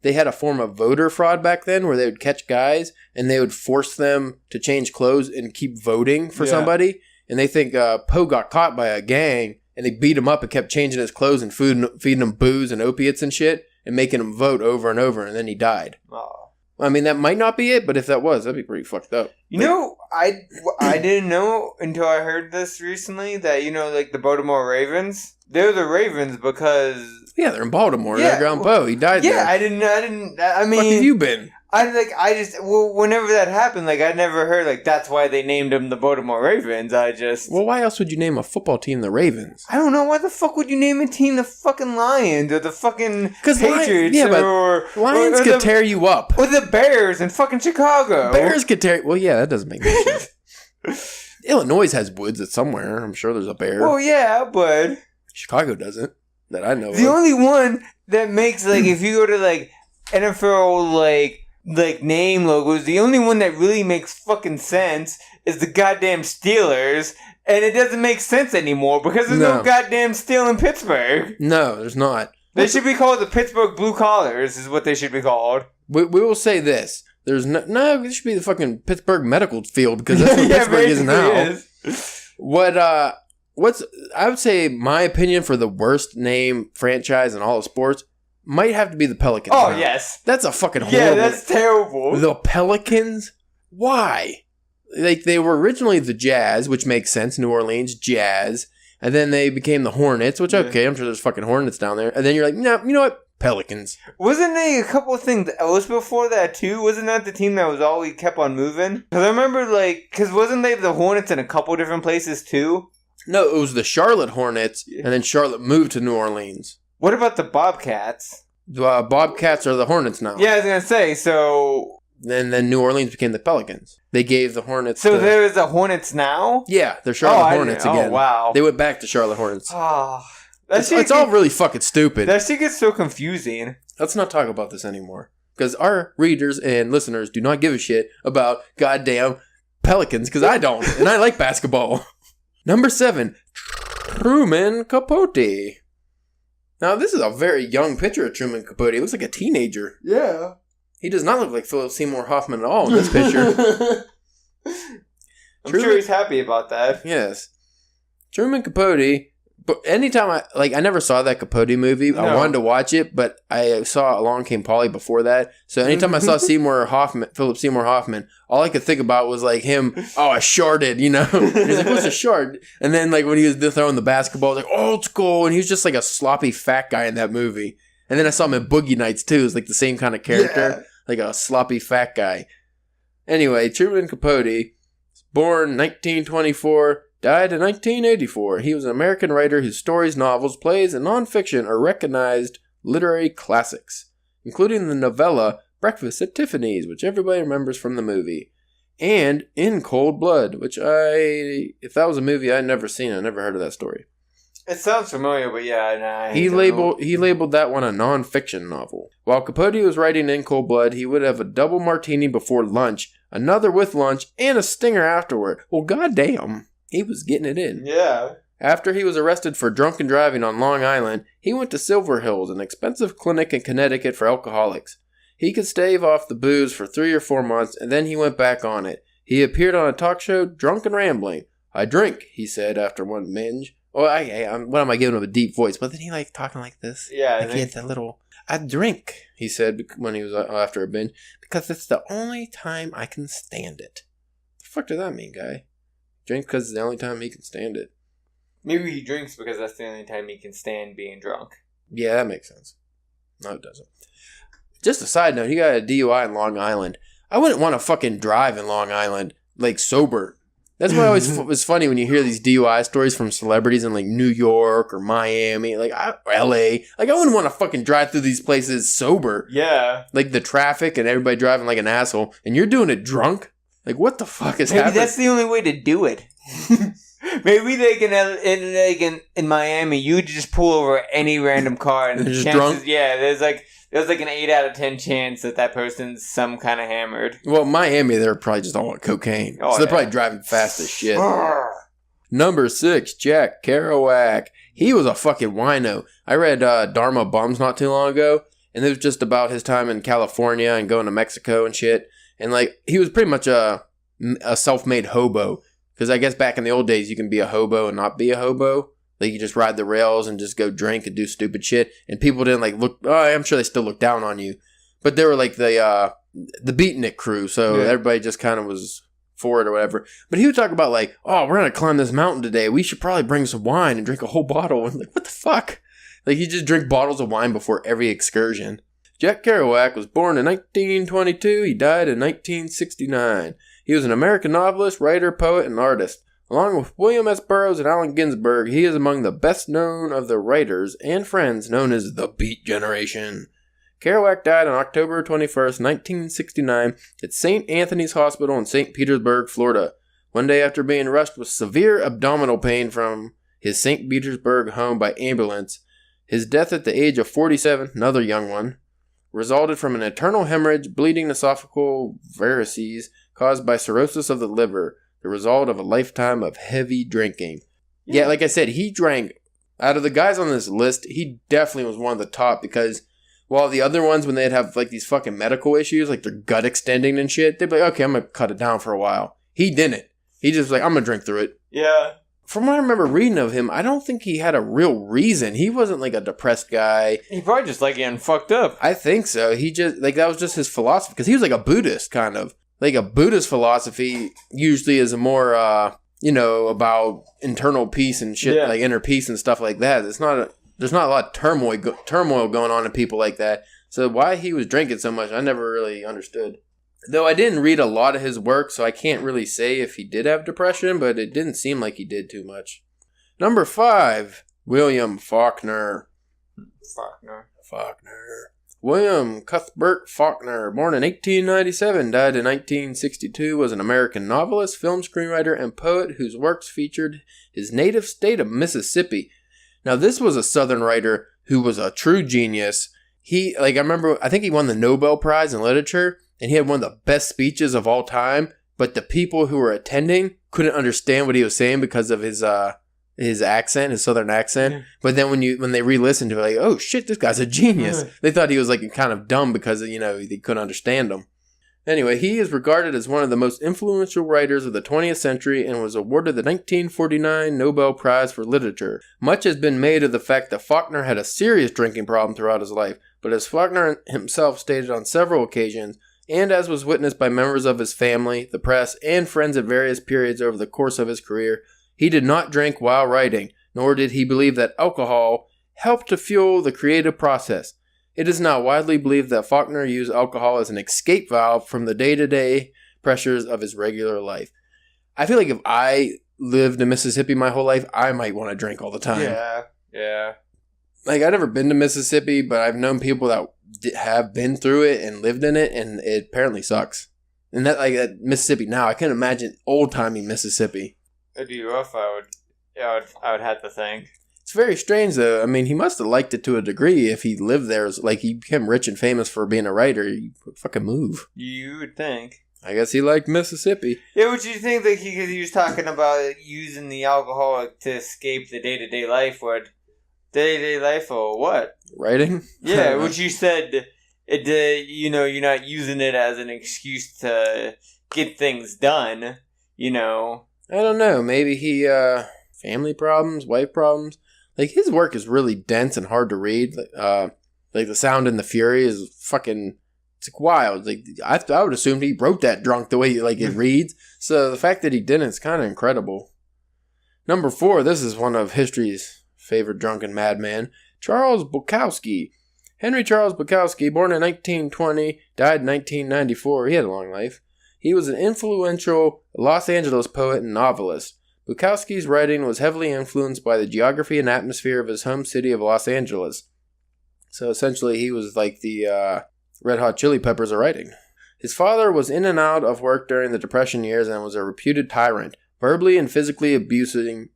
they had a form of voter fraud back then where they would catch guys and they would force them to change clothes and keep voting for somebody. And they think Poe got caught by a gang and they beat him up and kept changing his clothes and feeding him booze and opiates and shit and making him vote over and over. And then he died. Oh. I mean, that might not be it, but if that was, that'd be pretty fucked up. You know, I didn't know until I heard this recently that, like the Baltimore Ravens, they're the Ravens because... Yeah, they're in Baltimore. Yeah, Edgar Allan Poe. He died there. Yeah, I mean... What have you been? Whenever that happened, I never heard, that's why they named them the Baltimore Ravens. Well, why else would you name a football team the Ravens? I don't know. Why the fuck would you name a team the fucking Lions or the fucking Patriots? Lions could tear you up. Or the Bears in fucking Chicago. Bears could tear... Well, yeah, that doesn't make any sense. Illinois has woods somewhere. I'm sure there's a bear. Oh, yeah, but... Chicago doesn't, that I know of. The only one that makes, if you go to, NFL, name logos, the only one that really makes fucking sense is the goddamn Steelers, and it doesn't make sense anymore because there's no goddamn steel in Pittsburgh. No, there's not. They should be called the Pittsburgh Blue Collars, is what they should be called. We will say this. There's no, it should be the fucking Pittsburgh Medical Field because that's what Pittsburgh is now. I would say my opinion for the worst name franchise in all of sports might have to be the Pelicans. Oh, yes. That's a fucking horrible... Yeah, that's terrible. The Pelicans? Why? They were originally the Jazz, which makes sense. New Orleans, Jazz. And then they became the Hornets, which, okay, I'm sure there's fucking Hornets down there. And then you're like, no, you know what? Pelicans. Wasn't there a couple of things else before that, too? Wasn't that the team that was always kept on moving? Because I remember, because wasn't they the Hornets in a couple different places, too? No, it was the Charlotte Hornets, and then Charlotte moved to New Orleans. What about the Bobcats? The Bobcats are the Hornets now. Yeah, I was going to say, so... Then New Orleans became the Pelicans. They gave the Hornets... So there is a Hornets now? Yeah, they're Charlotte Hornets again. Oh, wow. They went back to Charlotte Hornets. Oh, it's all really fucking stupid. That shit gets so confusing. Let's not talk about this anymore. Because our readers and listeners do not give a shit about goddamn Pelicans, because I don't. And I like basketball. Number 7, Truman Capote. Now, this is a very young picture of Truman Capote. He looks like a teenager. Yeah. He does not look like Philip Seymour Hoffman at all in this picture. I'm sure he's happy about that. Yes. Truman Capote, but anytime I never saw that Capote movie. No. I wanted to watch it, but I saw Along Came Polly before that. So anytime I saw Philip Seymour Hoffman, all I could think about was him, I sharded, He's like, what's a shard? And then when he was throwing the basketball, I was like, old school. And he was just a sloppy fat guy in that movie. And then I saw him in Boogie Nights too. It's the same kind of character, like a sloppy fat guy. Anyway, Truman Capote, born 1924, died in 1984. He was an American writer whose stories, novels, plays, and nonfiction are recognized literary classics, including the novella Breakfast at Tiffany's, which everybody remembers from the movie, and In Cold Blood, which if that was a movie I'd never seen, I never heard of that story. It sounds familiar, but yeah, he labeled that one a non-fiction novel. While Capote was writing In Cold Blood, he would have a double martini before lunch, another with lunch, and a stinger afterward. Well, goddamn, he was getting it in. Yeah. After he was arrested for drunken driving on Long Island, he went to Silver Hills, an expensive clinic in Connecticut for alcoholics. He could stave off the booze for 3 or 4 months, and then he went back on it. He appeared on a talk show, Drunk and Rambling. I drink, he said after one binge. Oh, what am I giving him a deep voice? But then he talking like this. Yeah. He had that little... I drink, he said when he was after a binge, because it's the only time I can stand it. The fuck does that mean, guy? Drink because it's the only time he can stand it. Maybe he drinks because that's the only time he can stand being drunk. Yeah, that makes sense. No, it doesn't. Just a side note, he got a DUI in Long Island. I wouldn't want to fucking drive in Long Island, sober. That's why it always was funny when you hear these DUI stories from celebrities in New York or Miami, or LA. I wouldn't want to fucking drive through these places sober. Yeah. The traffic and everybody driving like an asshole, and you're doing it drunk? What the fuck is happening? Maybe that's the only way to do it. Maybe they can in Miami, you just pull over any random car and they're just drunk? Yeah, there's an 8 out of 10 chance that person's some kind of hammered. Well, Miami, they're probably just all on cocaine. So they're probably driving fast as shit. Number 6, Jack Kerouac. He was a fucking wino. I read Dharma Bums not too long ago, and it was just about his time in California and going to Mexico and shit. And he was pretty much a self-made hobo. Because I guess back in the old days, you can be a hobo and not be a hobo. You just ride the rails and just go drink and do stupid shit. And people didn't look... Oh, I'm sure they still look down on you. But they were the the beatnik crew, so everybody just kind of was for it or whatever. But he would talk about like, oh, we're going to climb this mountain today. We should probably bring some wine and drink a whole bottle. And like, what the fuck? Like, he just drink bottles of wine before every excursion. Jack Kerouac was born in 1922. He died in 1969. He was an American novelist, writer, poet, and artist. Along with William S. Burroughs and Allen Ginsberg, he is among the best known of the writers and friends known as the Beat Generation. Kerouac died on October 21st, 1969 at St. Anthony's Hospital in St. Petersburg, Florida. One day after being rushed with severe abdominal pain from his St. Petersburg home by ambulance, his death at the age of 47, another young one, resulted from an internal hemorrhage, bleeding esophageal varices caused by cirrhosis of the liver, the result of a lifetime of heavy drinking. Yeah, like I said, he drank, out of the guys on this list, he definitely was one of the top because while the other ones, when they'd have like these fucking medical issues, like their gut extending and shit, they'd be like, okay, I'm going to cut it down for a while. He didn't. He just was like, I'm going to drink through it. Yeah. From what I remember reading of him, I don't think he had a real reason. He wasn't like a depressed guy. He probably just like getting fucked up. I think so. He just, like, that was just his philosophy. Because he was like a Buddhist, kind of. Like a Buddhist philosophy usually is a more, about internal peace and shit, like inner peace and stuff like that. There's not a lot of turmoil going on in people like that. So why he was drinking so much, I never really understood. Though I didn't read a lot of his work, so I can't really say if he did have depression, but it didn't seem like he did too much. Number 5, William Faulkner. William Cuthbert Faulkner, born in 1897, died in 1962, was an American novelist, film screenwriter, and poet whose works featured his native state of Mississippi. Now, this was a Southern writer who was a true genius. I think he won the Nobel Prize in Literature, and he had one of the best speeches of all time, but the people who were attending couldn't understand what he was saying because of his accent, his Southern accent. Yeah. But then when they re-listened to it, like, oh shit, this guy's a genius. Yeah. They thought he was like kind of dumb because, they couldn't understand him. Anyway, he is regarded as one of the most influential writers of the 20th century and was awarded the 1949 Nobel Prize for Literature. Much has been made of the fact that Faulkner had a serious drinking problem throughout his life, but as Faulkner himself stated on several occasions, and as was witnessed by members of his family, the press, and friends at various periods over the course of his career, he did not drink while writing, nor did he believe that alcohol helped to fuel the creative process. It is now widely believed that Faulkner used alcohol as an escape valve from the day-to-day pressures of his regular life. I feel like if I lived in Mississippi my whole life, I might want to drink all the time. Yeah. Like, I've never been to Mississippi, but I've known people that have been through it and lived in it, and it apparently sucks. And that Mississippi now, I can't imagine old-timey Mississippi. It'd be rough, I would have to think. It's very strange, though. I mean, he must have liked it to a degree if he lived there. Like, he became rich and famous for being a writer. You fucking move. You would think. I guess he liked Mississippi. Yeah, would you think that he was talking about using the alcohol to escape the day-to-day life? What? Day-to-day life or what? Writing? Yeah, which you said, you're not using it as an excuse to get things done, I don't know. Maybe he, family problems, wife problems. Like, his work is really dense and hard to read. Like, The Sound and the Fury is fucking, it's wild. Like, I would assume he wrote that drunk the way, it reads. So the fact that he didn't is kind of incredible. Number 4, this is one of history's favorite drunken madman, Charles Bukowski. Henry Charles Bukowski, born in 1920, died in 1994. He had a long life. He was an influential Los Angeles poet and novelist. Bukowski's writing was heavily influenced by the geography and atmosphere of his home city of Los Angeles. So essentially, he was like the Red Hot Chili Peppers of writing. His father was in and out of work during the Depression years and was a reputed tyrant, verbally and physically abusing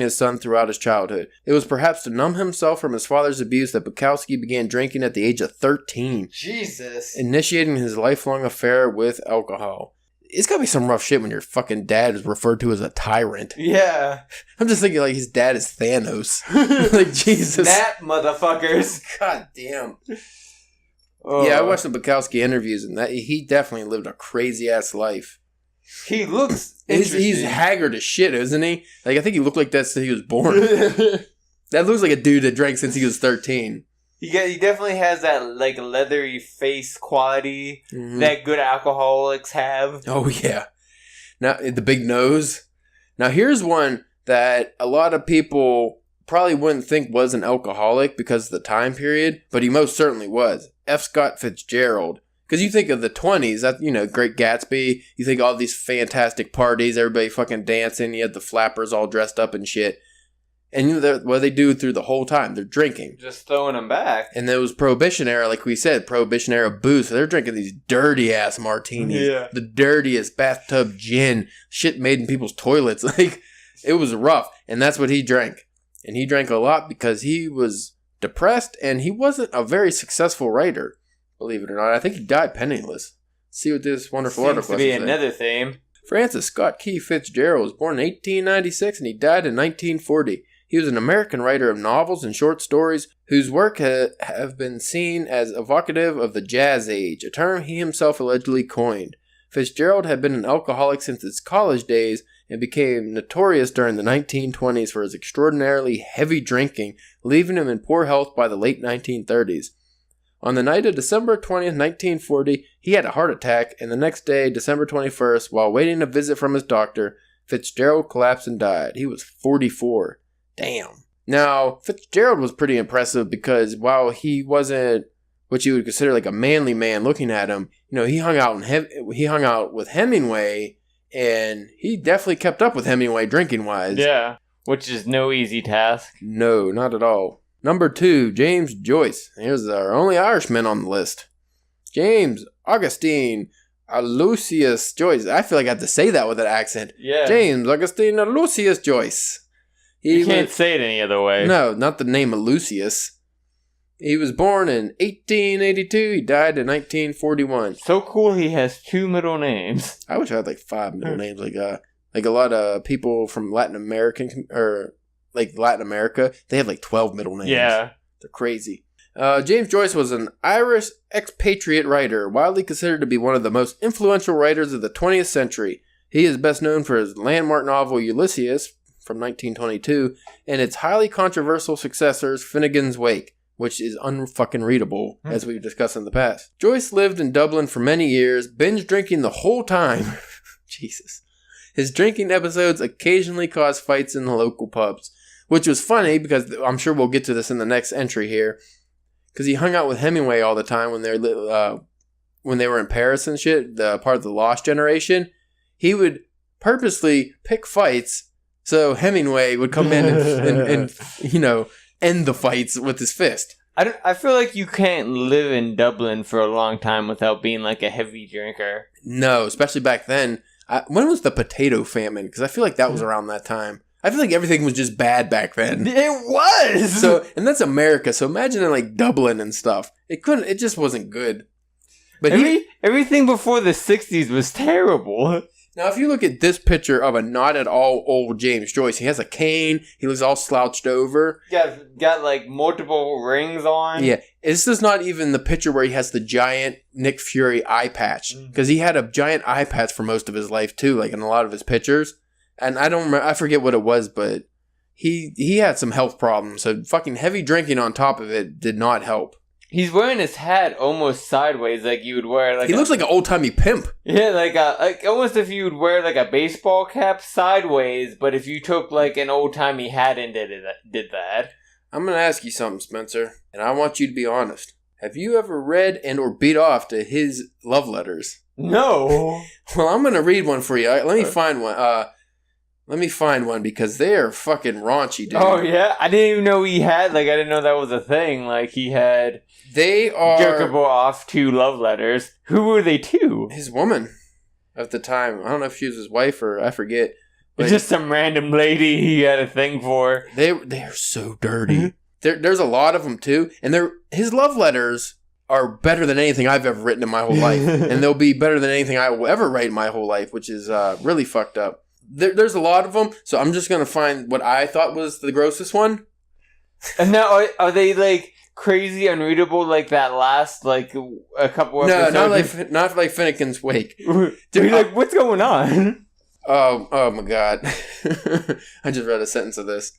his son throughout his childhood. It was perhaps to numb himself from his father's abuse that Bukowski began drinking at the age of 13. Jesus. Initiating his lifelong affair with alcohol. It's gotta be some rough shit when your fucking dad is referred to as a tyrant. Yeah. I'm just thinking like his dad is Thanos. Like, Jesus. Snap, motherfuckers. God damn. Yeah, I watched the Bukowski interviews and he definitely lived a crazy ass life. He looks interesting. He's haggard as shit, isn't he? Like, I think he looked like that since he was born. That looks like a dude that drank since he was 13. He definitely has that like leathery face quality that good alcoholics have. Oh yeah. Now the big nose. Now here's one that a lot of people probably wouldn't think was an alcoholic because of the time period, but he most certainly was. F. Scott Fitzgerald. Because you think of the 20s, that, you know, Great Gatsby, you think all these fantastic parties, everybody fucking dancing, you had the flappers all dressed up and shit. And you know what they do through the whole time? They're drinking. Just throwing them back. And there was Prohibition era, like we said, Prohibition era booze. So they're drinking these dirty-ass martinis. Yeah. The dirtiest bathtub gin. Shit made in people's toilets. Like, it was rough. And that's what he drank. And he drank a lot because he was depressed and he wasn't a very successful writer. Believe it or not. I think he died penniless. Let's see what this wonderful article seems to be another theme. Francis Scott Key Fitzgerald was born in 1896 and he died in 1940. He was an American writer of novels and short stories whose work have been seen as evocative of the Jazz Age, a term he himself allegedly coined. Fitzgerald had been an alcoholic since his college days and became notorious during the 1920s for his extraordinarily heavy drinking, leaving him in poor health by the late 1930s. On the night of December 20th, 1940, he had a heart attack, and the next day, December 21st, while waiting a visit from his doctor, Fitzgerald collapsed and died. He was 44. Damn. Now, Fitzgerald was pretty impressive because while he wasn't what you would consider like a manly man looking at him, you know, he hung out with Hemingway, and he definitely kept up with Hemingway drinking-wise. Yeah, which is no easy task. No, not at all. Number 2, James Joyce. Here's our only Irishman on the list. James Augustine Aloysius Joyce. I feel like I have to say that with an accent. Yeah. James Augustine Aloysius Joyce. You can't say it any other way. No, not the name of Lucius. He was born in 1882. He died in 1941. So cool he has 2 middle names. I wish I had like 5 middle names. Like a lot of people from Latin America, they have like 12 middle names. Yeah. They're crazy. James Joyce was an Irish expatriate writer, widely considered to be one of the most influential writers of the 20th century. He is best known for his landmark novel Ulysses from 1922 and its highly controversial successors Finnegan's Wake, which is unfucking readable, as we've discussed in the past. Joyce lived in Dublin for many years, binge drinking the whole time. Jesus. His drinking episodes occasionally caused fights in the local pubs, which was funny because I'm sure we'll get to this in the next entry here. Because he hung out with Hemingway all the time when they were in Paris and shit, the part of the Lost Generation. He would purposely pick fights so Hemingway would come in and you know, end the fights with his fist. I feel like you can't live in Dublin for a long time without being like a heavy drinker. No, especially back then. When was the potato famine? Because I feel like that was around that time. I feel like everything was just bad back then. It was! So, and that's America. So imagine in like Dublin and stuff. It just wasn't good. But everything before the 60s was terrible. Now, if you look at this picture of a not at all old James Joyce, he has a cane. He looks all slouched over. Got like multiple rings on. Yeah. This is not even the picture where he has the giant Nick Fury eye patch. Because he had a giant eye patch for most of his life, too, like in a lot of his pictures. And I forget what it was, but he had some health problems. So fucking heavy drinking on top of it did not help. He's wearing his hat almost sideways, like you would wear. Like he looks like an old-timey pimp. Yeah, like almost if you would wear like a baseball cap sideways, but if you took like an old-timey hat and did that. I'm going to ask you something, Spencer, and I want you to be honest. Have you ever read and or beat off to his love letters? No. Well, I'm going to read one for you. Let me find one. Let me find one because they are fucking raunchy, dude. Oh, yeah? I didn't even know he had, I didn't know that was a thing. Like, he had... They are... jerkable off 2 love letters. Who were they to? His woman at the time. I don't know if she was his wife or I forget. But just some random lady he had a thing for. They are so dirty. There's a lot of them, too. And his love letters are better than anything I've ever written in my whole life. And they'll be better than anything I will ever write in my whole life, which is really fucked up. There's a lot of them, so I'm just going to find what I thought was the grossest one. And now, are they, crazy unreadable like that last, a couple episodes? No, not like Finnegan's Wake. Dude, you're what's going on? Oh my god. I just read a sentence of this.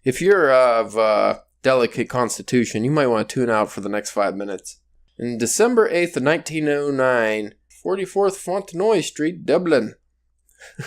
If you're of delicate constitution, you might want to tune out for the next 5 minutes. In December 8th of 1909, 44th Fontenoy Street, Dublin.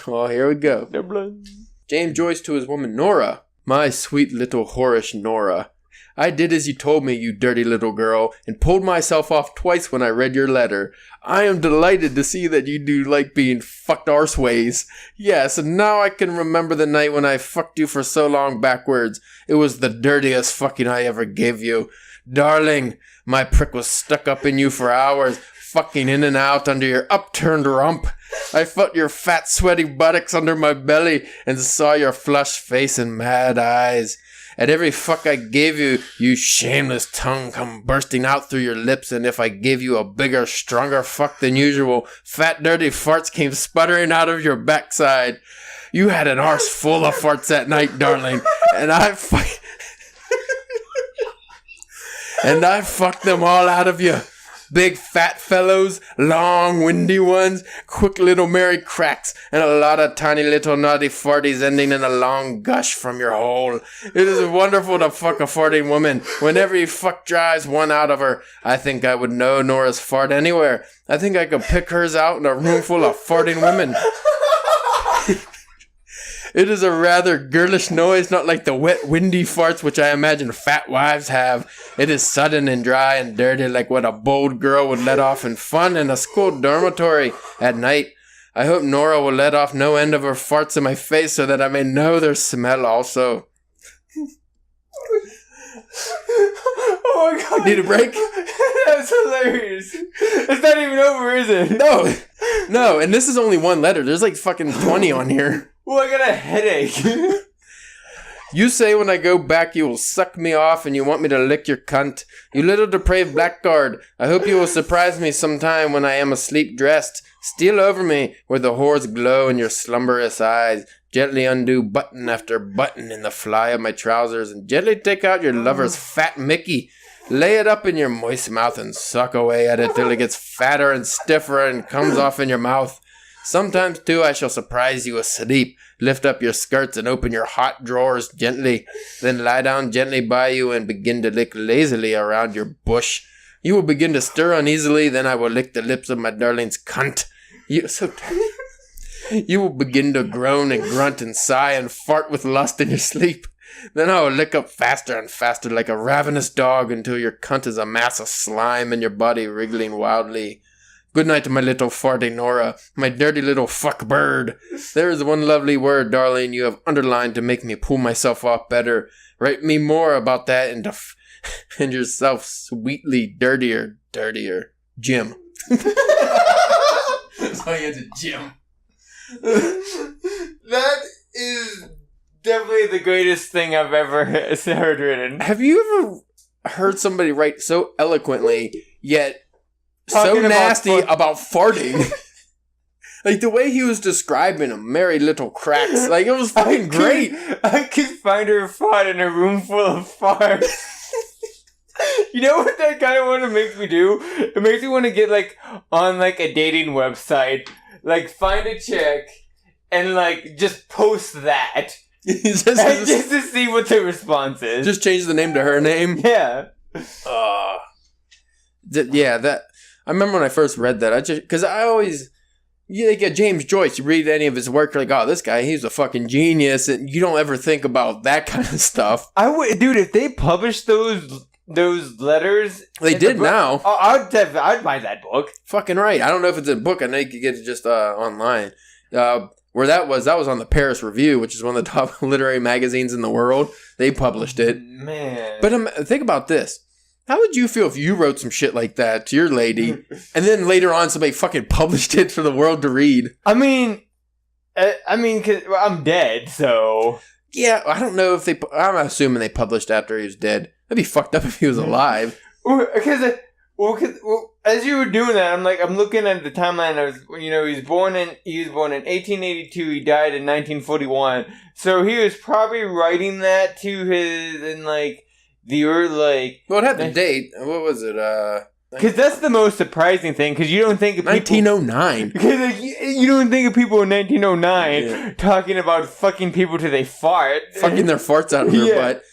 Oh, here we go. Dublin. James Joyce to his woman Nora. My sweet little whorish Nora. I did as you told me, you dirty little girl, and pulled myself off twice when I read your letter. I am delighted to see that you do like being fucked arseways. Yes, and now I can remember the night when I fucked you for so long backwards. It was the dirtiest fucking I ever gave you. Darling, my prick was stuck up in you for hours, fucking in and out under your upturned rump. I felt your fat, sweaty buttocks under my belly and saw your flushed face and mad eyes. At every fuck I gave you, you shameless tongue come bursting out through your lips, and if I gave you a bigger, stronger fuck than usual, fat, dirty farts came sputtering out of your backside. You had an arse full of farts that night, darling, and I fucked them all out of you. Big fat fellows, long windy ones, quick little merry cracks, and a lot of tiny little naughty farties ending in a long gush from your hole. It is wonderful to fuck a farting woman. Whenever you fuck drives one out of her, I think I would know Nora's fart anywhere. I think I could pick hers out in a room full of farting women. It is a rather girlish noise, not like the wet, windy farts which I imagine fat wives have. It is sudden and dry and dirty like what a bold girl would let off in fun in a school dormitory at night. I hope Nora will let off no end of her farts in my face so that I may know their smell also. Oh my god. Need a break? That's hilarious. It's not even over, is it? No, and this is only one letter. There's like fucking 20 on here. Well, I got a headache. You say when I go back you will suck me off and you want me to lick your cunt. You little depraved blackguard. I hope you will surprise me sometime when I am asleep dressed. Steal over me where the whores glow in your slumberous eyes. Gently undo button after button in the fly of my trousers and gently take out your lover's fat Mickey. Lay it up in your moist mouth and suck away at it till it gets fatter and stiffer and comes off in your mouth. Sometimes, too, I shall surprise you asleep, lift up your skirts and open your hot drawers gently, then lie down gently by you and begin to lick lazily around your bush. You will begin to stir uneasily, then I will lick the lips of my darling's cunt. You will begin to groan and grunt and sigh and fart with lust in your sleep. Then I will lick up faster and faster like a ravenous dog until your cunt is a mass of slime and your body wriggling wildly. Good night, my little farty Nora, my dirty little fuck bird. There is one lovely word, darling, you have underlined to make me pull myself off better. Write me more about that and yourself sweetly dirtier. Jim. That's how you answer Jim. That is definitely the greatest thing I've ever heard written. Have you ever heard somebody write so eloquently, yet so nasty about farting? Like, the way he was describing them, merry little cracks. Like, it was fucking great. I could find her fart in a room full of farts. You know what that kind of want to make me do? It makes me want to get, like, on, like, a dating website. Like, find a chick and, like, just post that. just to see what the response is. Just change the name to her name? Yeah. That... I remember when I first read that, because I always, get James Joyce, you read any of his work, you're like, oh, this guy, he's a fucking genius, and you don't ever think about that kind of stuff. Dude, if they published those letters, they did now. I'd buy that book. Fucking right. I don't know if it's a book. I know you could get it just online. Where that was on the Paris Review, which is one of the top literary magazines in the world. They published it. Man, but think about this. How would you feel if you wrote some shit like that to your lady, and then later on somebody fucking published it for the world to read? I mean, cause I'm dead, so... Yeah, I don't know if I'm assuming they published after he was dead. That'd be fucked up if he was alive. Because as you were doing that, I'm looking at the timeline. He was born in 1882. He died in 1941. So he was probably writing that to well, it had the date. What was it? Because that's the most surprising thing. Because you don't think of 1909. Because you don't think of people in 1909 talking about fucking people till they fart, fucking their farts out of their butt.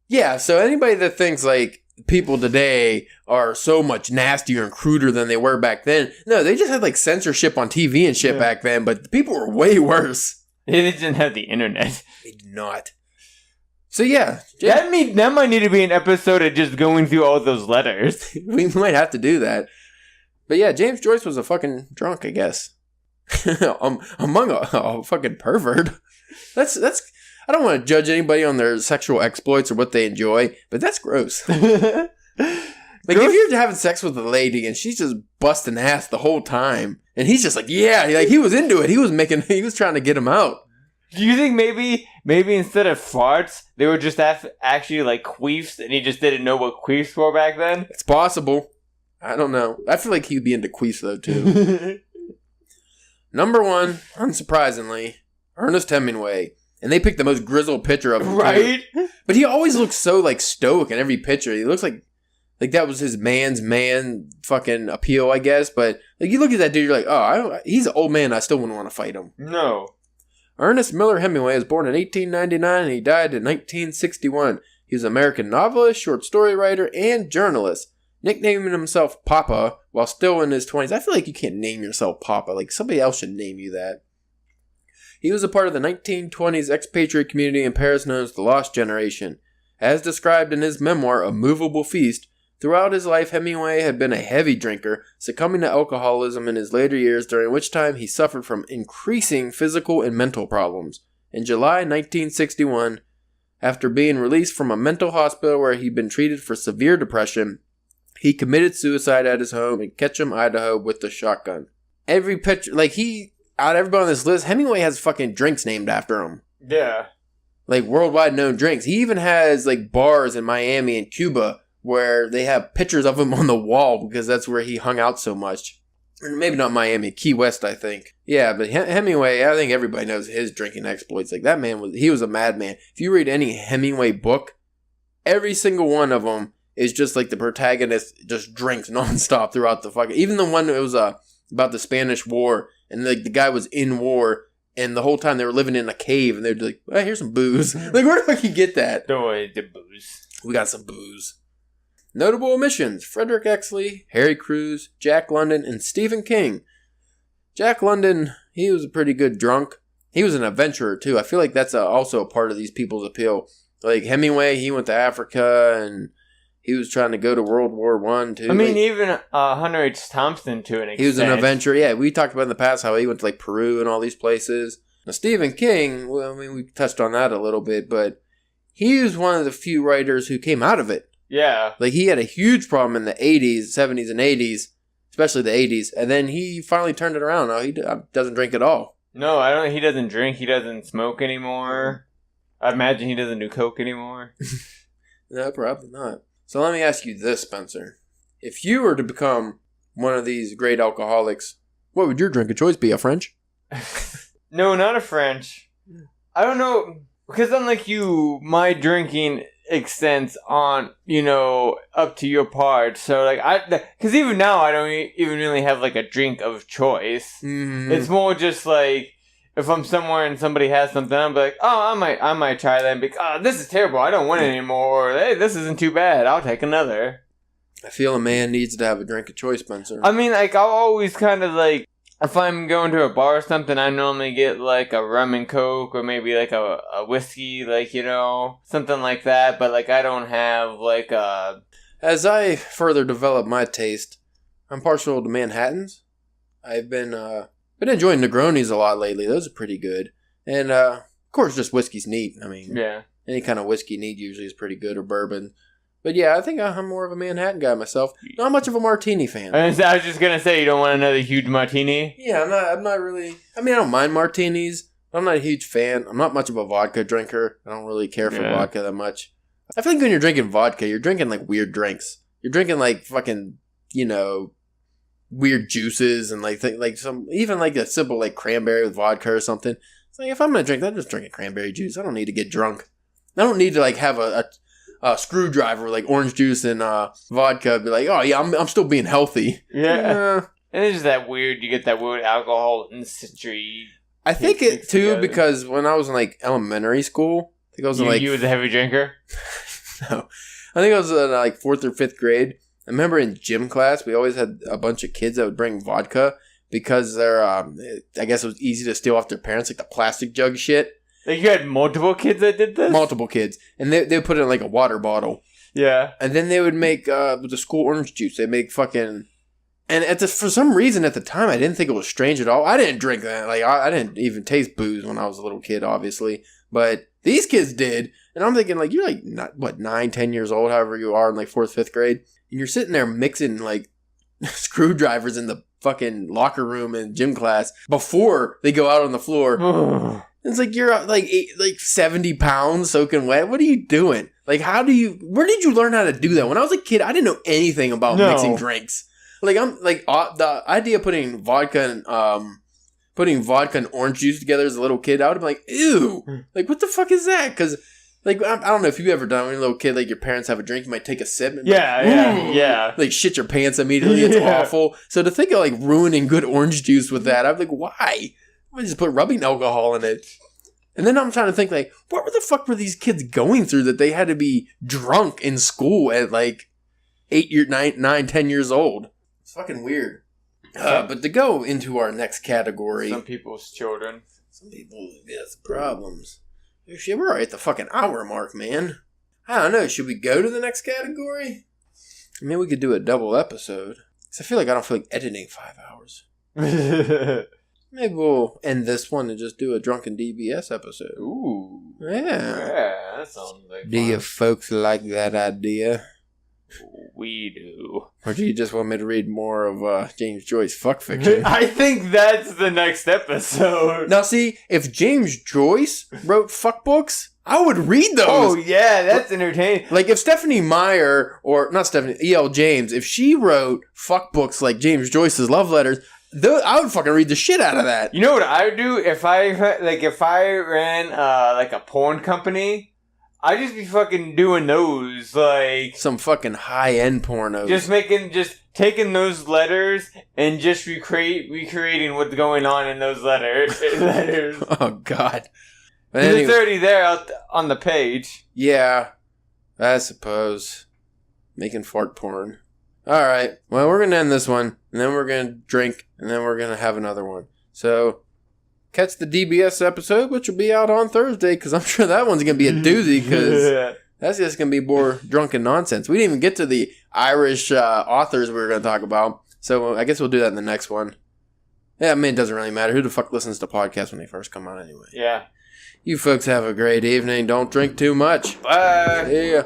Yeah, so anybody that thinks like people today are so much nastier and cruder than they were back then, no, they just had like censorship on TV and shit back then, but people were way worse. They didn't have the internet. They did not. So yeah. That might need to be an episode of just going through all those letters. We might have to do that. But yeah, James Joyce was a fucking drunk, I guess. Among a fucking pervert. That's I don't want to judge anybody on their sexual exploits or what they enjoy, but that's gross. Like, if you're having sex with a lady and she's just busting ass the whole time, and he's just like, yeah, like he was into it. He was trying to get him out. Do you think maybe instead of farts, they were just actually like queefs, and he just didn't know what queefs were back then? It's possible. I don't know. I feel like he'd be into queefs though too. Number 1, unsurprisingly, Ernest Hemingway. And they picked the most grizzled picture of him, right? Too. But he always looks so, like, stoic in every picture. He looks like that was his man fucking appeal, I guess. But, like, you look at that dude, you're like, oh, he's an old man. I still wouldn't want to fight him. No. Ernest Miller Hemingway was born in 1899, and he died in 1961. He was an American novelist, short story writer, and journalist. Nicknaming himself Papa while still in his 20s. I feel like you can't name yourself Papa. Like, somebody else should name you that. He was a part of the 1920s expatriate community in Paris known as the Lost Generation. As described in his memoir, A Movable Feast, throughout his life Hemingway had been a heavy drinker, succumbing to alcoholism in his later years, during which time he suffered from increasing physical and mental problems. In July 1961, after being released from a mental hospital where he'd been treated for severe depression, he committed suicide at his home in Ketchum, Idaho with a shotgun. Every picture, like out of everybody on this list, Hemingway has fucking drinks named after him. Yeah. Like, worldwide known drinks. He even has, like, bars in Miami and Cuba where they have pictures of him on the wall because that's where he hung out so much. Or maybe not Miami, Key West, I think. Yeah, but Hemingway, I think everybody knows his drinking exploits. Like, that man he was a madman. If you read any Hemingway book, every single one of them is just like the protagonist just drinks nonstop throughout the fucking... Even the one that was about the Spanish War... And like the guy was in war, and the whole time they were living in a cave, and they're like, well, here's some booze. Like, where the fuck you get that? Don't worry, the booze. We got some booze. Notable omissions: Frederick Exley, Harry Crews, Jack London, and Stephen King. Jack London, he was a pretty good drunk. He was an adventurer, too. I feel like that's also a part of these people's appeal. Like, Hemingway, he went to Africa, and... He was trying to go to World War I, too. I mean, even Hunter H. Thompson, to an extent. He was an adventurer. Yeah, we talked about in the past how he went to, like, Peru and all these places. Now, Stephen King, well, I mean, we touched on that a little bit, but he was one of the few writers who came out of it. Yeah. Like, he had a huge problem in the 80s, 70s, and 80s, especially the 80s, and then he finally turned it around. Now, he doesn't drink at all. No, he doesn't drink. He doesn't smoke anymore. I imagine he doesn't do coke anymore. No, probably not. So let me ask you this, Spencer. If you were to become one of these great alcoholics, what would your drink of choice be? A French? No, not a French. I don't know. Because unlike you, my drinking extends on, up to your part. So, because even now, I don't even really have, like, a drink of choice. Mm-hmm. It's more just, like, if I'm somewhere and somebody has something, I'm like, oh, I might try that and be like, oh, this is terrible, I don't want it anymore. Or, hey, this isn't too bad, I'll take another. I feel a man needs to have a drink of choice, Spencer. I mean, like, I'll always kind of, like, if I'm going to a bar or something, I normally get, like, a rum and coke or maybe, like, a whiskey, like, something like that. But, like, I don't have, like, a... As I further develop my taste, I'm partial to Manhattans. I've been enjoying Negronis a lot lately. Those are pretty good. And, of course, just whiskey's neat. I mean, yeah, any kind of whiskey neat usually is pretty good, or bourbon. But yeah, I think I'm more of a Manhattan guy myself. Not much of a martini fan. I was just going to say, you don't want another huge martini? Yeah, I'm not really... I mean, I don't mind martinis. I'm not a huge fan. I'm not much of a vodka drinker. I don't really care for vodka that much. I think when you're drinking vodka, you're drinking, like, weird drinks. You're drinking, like, fucking, weird juices and like some, even like a simple like cranberry with vodka or something. It's like, if I'm gonna drink that, just drink a cranberry juice. I don't need to get drunk. I don't need to like have a screwdriver with like orange juice and vodka. Be like, oh yeah, I'm still being healthy. Yeah, and it's just that weird. You get that weird alcohol industry. I think it too together. Because when I was in like elementary school, I think I was you was a heavy drinker. No. I think I was in like 4th or 5th grade. I remember in gym class, we always had a bunch of kids that would bring vodka because they're, I guess it was easy to steal off their parents, like the plastic jug shit. Like you had multiple kids that did this? Multiple kids. And they would put it in like a water bottle. Yeah. And then they would make, with the school orange juice, they make fucking... And for some reason at the time, I didn't think it was strange at all. I didn't drink that. Like, I didn't even taste booze when I was a little kid, obviously. But these kids did. And I'm thinking, like, you're like, 9, 10 years old, however you are in like 4th, 5th grade. And you're sitting there mixing like screwdrivers in the fucking locker room in gym class before they go out on the floor. It's like you're like 70 pounds soaking wet. What are you doing? Like, where did you learn how to do that? When I was a kid, I didn't know anything about mixing drinks. Like, I'm like, the idea of putting vodka and orange juice together as a little kid, I would have been like, ew. Like, what the fuck is that? Because, like, I don't know if you've ever done when you're a little kid, like, your parents have a drink, you might take a sip and like, shit your pants immediately. It's awful. So to think of, like, ruining good orange juice with that, I'm like, why? I just put rubbing alcohol in it. And then I'm trying to think, like, what the fuck were these kids going through that they had to be drunk in school at, like, 9, 10 years old? It's fucking weird. But to go into our next category... Some people's children. Some people get problems. Shit, we're already at the fucking hour mark, man. I don't know. Should we go to the next category? Maybe we could do a double episode. Because I feel like I don't feel like editing 5 hours. Maybe we'll end this one and just do a Drunken DBS episode. Ooh. Yeah. Yeah, that sounds like Do you folks like that idea? We do. Or do you just want me to read more of James Joyce fuck fiction? I think that's the next episode. Now see, if James Joyce wrote fuck books, I would read those. Oh yeah, that's entertaining. Like if Stephanie Meyer, or not Stephanie, E.L. James, if she wrote fuck books like James Joyce's love letters, I would fucking read the shit out of that. You know what I would do if I ran like a porn company? I'd just be fucking doing those, like... Some fucking high-end pornos. Just taking those letters and just recreating what's going on in those letters. Oh, God. It's already there out on the page. Yeah, I suppose. Making fart porn. Alright, well, we're gonna end this one, and then we're gonna drink, and then we're gonna have another one. So... catch the DBS episode, which will be out on Thursday, because I'm sure that one's going to be a doozy, because that's just going to be more drunken nonsense. We didn't even get to the Irish authors we were going to talk about, so I guess we'll do that in the next one. Yeah, I mean, it doesn't really matter. Who the fuck listens to podcasts when they first come out anyway? Yeah. You folks have a great evening. Don't drink too much. Bye. See ya.